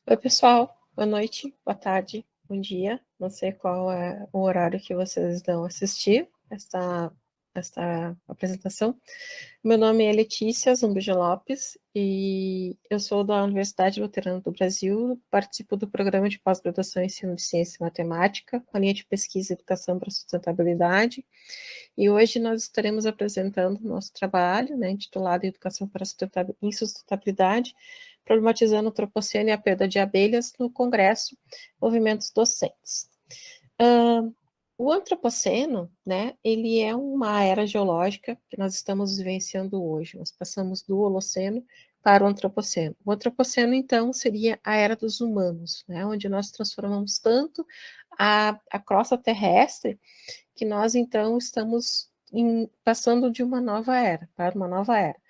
Oi, pessoal. Boa noite, boa tarde, bom dia. Não sei qual é o horário que vocês vão assistir esta apresentação. Meu nome é Letícia Zumbuja Lopes e eu sou da Universidade Luterana do Brasil, participo do programa de pós-graduação em Ensino de Ciência e Matemática, com a linha de pesquisa e Educação para a Sustentabilidade, e hoje nós estaremos apresentando o nosso trabalho, intitulado Educação para a Sustentabilidade, problematizando o antropoceno e a perda de abelhas no Congresso Movimentos Docentes. O antropoceno, ele é uma era geológica que nós estamos vivenciando hoje. Nós passamos do Holoceno para o Antropoceno. O Antropoceno, então, seria a era dos humanos, onde nós transformamos tanto a crosta terrestre que nós, então, estamos passando de uma nova era para uma nova era.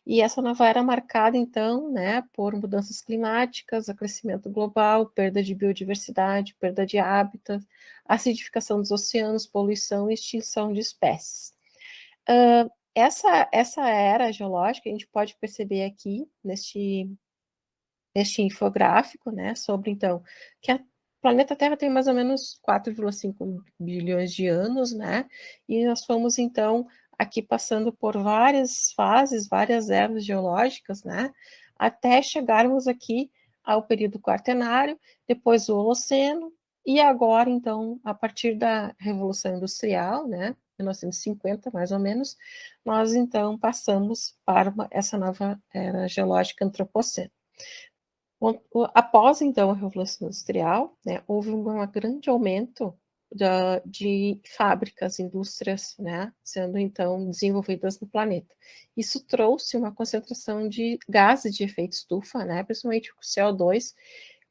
E essa nova era marcada, então, por mudanças climáticas, aquecimento global, perda de biodiversidade, perda de hábitat, acidificação dos oceanos, poluição e extinção de espécies. Essa era geológica a gente pode perceber aqui neste infográfico, sobre, então, que o planeta Terra tem mais ou menos 4,5 bilhões de anos, e nós fomos, então, aqui passando por várias fases, várias eras geológicas, até chegarmos aqui ao período quaternário, depois o Holoceno, e agora, então, a partir da Revolução Industrial, 1950, mais ou menos, nós, então, passamos para essa nova era geológica antropoceno. Após, então, a Revolução Industrial, houve um grande aumento de fábricas, indústrias, sendo, então, desenvolvidas no planeta. Isso trouxe uma concentração de gases de efeito estufa, principalmente o CO2,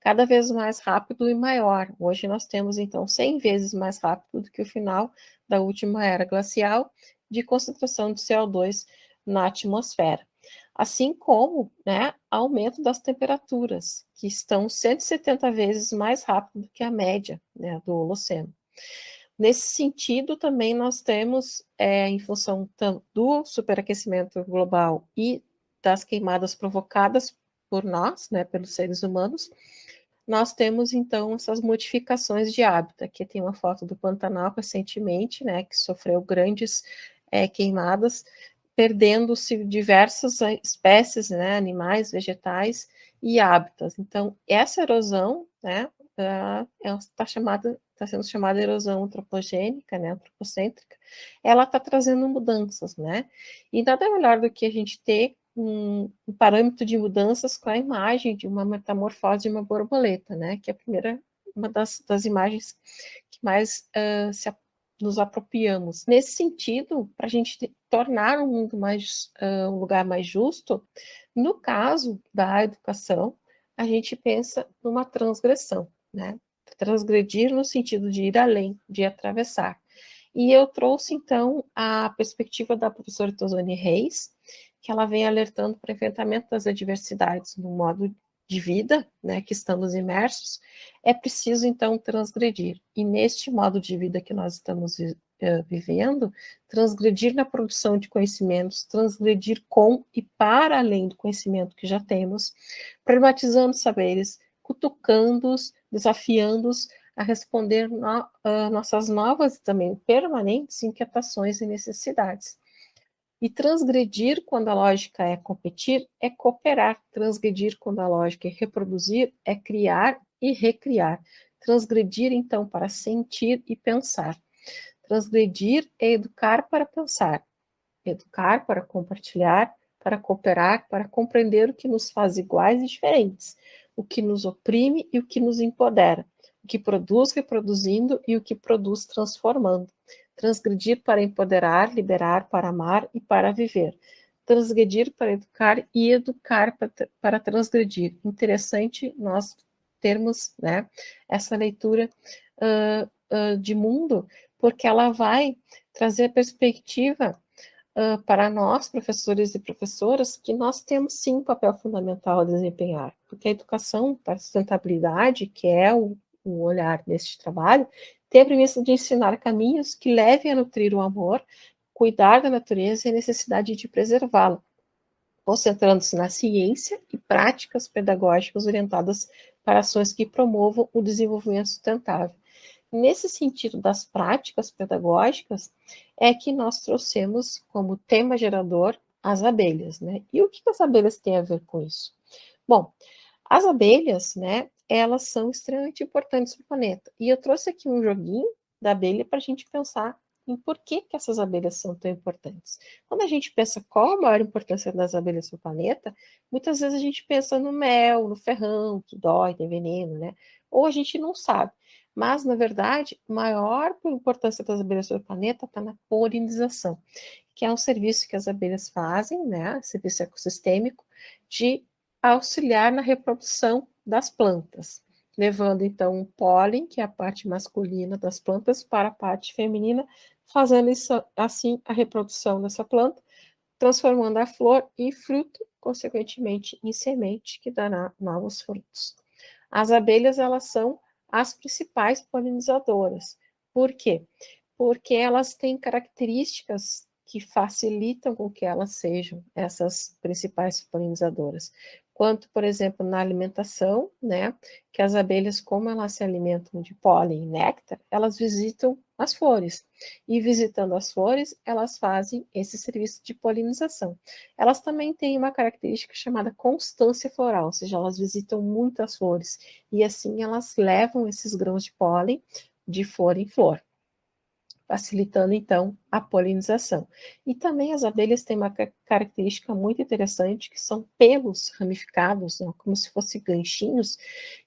cada vez mais rápido e maior. Hoje nós temos, então, 100 vezes mais rápido do que o final da última era glacial de concentração de CO2 na atmosfera. Assim como, aumento das temperaturas, que estão 170 vezes mais rápido do que a média, do Holoceno. Nesse sentido, também nós temos, em função do superaquecimento global e das queimadas provocadas por nós, pelos seres humanos, nós temos, então, essas modificações de hábitat. Aqui tem uma foto do Pantanal recentemente, que sofreu grandes queimadas, perdendo-se diversas espécies, animais, vegetais e hábitats. Então, essa erosão, está sendo chamada erosão antropogênica, antropocêntrica, ela está trazendo mudanças, E nada melhor do que a gente ter um parâmetro de mudanças com a imagem de uma metamorfose de uma borboleta, que é uma das imagens que mais nos apropriamos. Nesse sentido, para a gente tornar o mundo um lugar mais justo, no caso da educação, a gente pensa numa transgressão, transgredir no sentido de ir além, de atravessar. E eu trouxe, então, a perspectiva da professora Tosane Reis, que ela vem alertando para o enfrentamento das adversidades no modo de vida, que estamos imersos, é preciso, então, transgredir. E neste modo de vida que nós estamos vivendo, transgredir na produção de conhecimentos, transgredir com e para além do conhecimento que já temos, problematizando saberes, cutucando-os, desafiando-os a responder nossas novas e também permanentes inquietações e necessidades. E transgredir quando a lógica é competir, é cooperar. Transgredir quando a lógica é reproduzir, é criar e recriar. Transgredir, então, para sentir e pensar. Transgredir é educar para pensar. Educar para compartilhar, para cooperar, para compreender o que nos faz iguais e diferentes, o que nos oprime e o que nos empodera, o que produz reproduzindo e o que produz transformando. Transgredir para empoderar, liberar para amar e para viver. Transgredir para educar e educar para transgredir. Interessante nós termos, essa leitura de mundo, porque ela vai trazer a perspectiva para nós, professores e professoras, que nós temos sim um papel fundamental a desempenhar, porque a educação para a sustentabilidade, que é o olhar deste trabalho, tem a premissa de ensinar caminhos que levem a nutrir o amor, cuidar da natureza e a necessidade de preservá-la, concentrando-se na ciência e práticas pedagógicas orientadas para ações que promovam o desenvolvimento sustentável. Nesse sentido das práticas pedagógicas, é que nós trouxemos como tema gerador as abelhas, né? E o que as abelhas têm a ver com isso? Bom, as abelhas, né, elas são extremamente importantes para o planeta. E eu trouxe aqui um joguinho da abelha para a gente pensar em por que essas abelhas são tão importantes. Quando a gente pensa qual a maior importância das abelhas para o planeta, muitas vezes a gente pensa no mel, no ferrão, que dói, tem veneno, né? Ou a gente não sabe. Mas, na verdade, a maior importância das abelhas para o planeta está na polinização, que é um serviço que as abelhas fazem, né? Serviço ecossistêmico, de auxiliar na reprodução das plantas, levando então o pólen, que é a parte masculina das plantas, para a parte feminina, fazendo isso, assim a reprodução dessa planta, transformando a flor em fruto, consequentemente em semente, que dará novos frutos. As abelhas, elas são as principais polinizadoras. Por quê? Porque elas têm características que facilitam com que elas sejam essas principais polinizadoras. Quanto, por exemplo, na alimentação, né, que as abelhas, como elas se alimentam de pólen e néctar, elas visitam as flores. E visitando as flores, elas fazem esse serviço de polinização. Elas também têm uma característica chamada constância floral, ou seja, elas visitam muitas flores. E assim elas levam esses grãos de pólen de flor em flor, facilitando então a polinização. E também as abelhas têm uma característica muito interessante, que são pelos ramificados, né, como se fossem ganchinhos,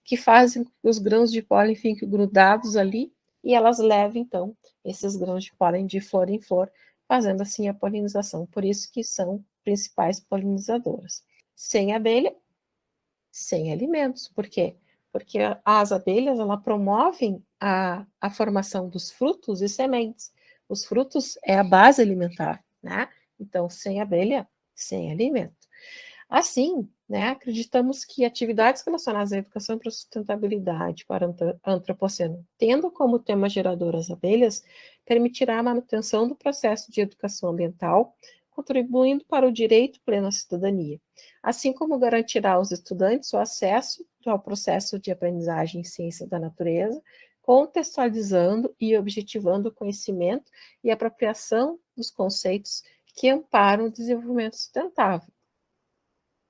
que fazem com que os grãos de pólen fiquem grudados ali e elas levam então esses grãos de pólen de flor em flor, fazendo assim a polinização. Por isso que são principais polinizadoras. Sem abelha, sem alimentos. Por quê? Porque as abelhas, ela promovem a formação dos frutos e sementes. Os frutos é a base alimentar, né? Então, sem abelha, sem alimento. Assim, né, acreditamos que atividades relacionadas à educação para a sustentabilidade para a antropoceno, tendo como tema gerador as abelhas, permitirá a manutenção do processo de educação ambiental, contribuindo para o direito pleno à cidadania, assim como garantirá aos estudantes o acesso ao processo de aprendizagem em ciência da natureza, contextualizando e objetivando o conhecimento e apropriação dos conceitos que amparam o desenvolvimento sustentável.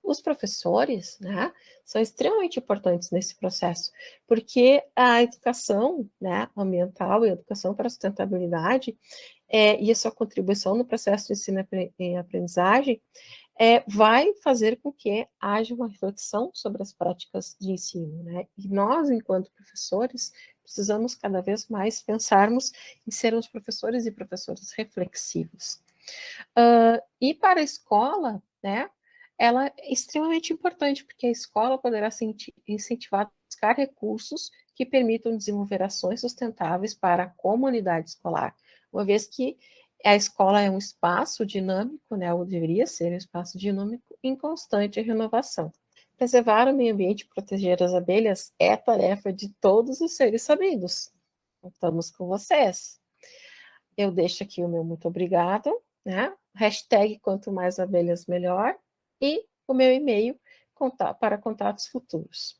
Os professores, né, são extremamente importantes nesse processo, porque a educação, né, ambiental e a educação para a sustentabilidade e a sua contribuição no processo de ensino e aprendizagem vai fazer com que haja uma reflexão sobre as práticas de ensino, né? E nós, enquanto professores, precisamos cada vez mais pensarmos em sermos professores e professoras reflexivos. E para a escola, né, ela é extremamente importante, porque a escola poderá incentivar a buscar recursos que permitam desenvolver ações sustentáveis para a comunidade escolar, uma vez que a escola é um espaço dinâmico, né, ou deveria ser um espaço dinâmico em constante renovação. Preservar o meio ambiente e proteger as abelhas é tarefa de todos os seres sabidos. Estamos com vocês. Eu deixo aqui o meu muito obrigado, né? Hashtag quanto mais abelhas melhor e o meu e-mail para contatos futuros.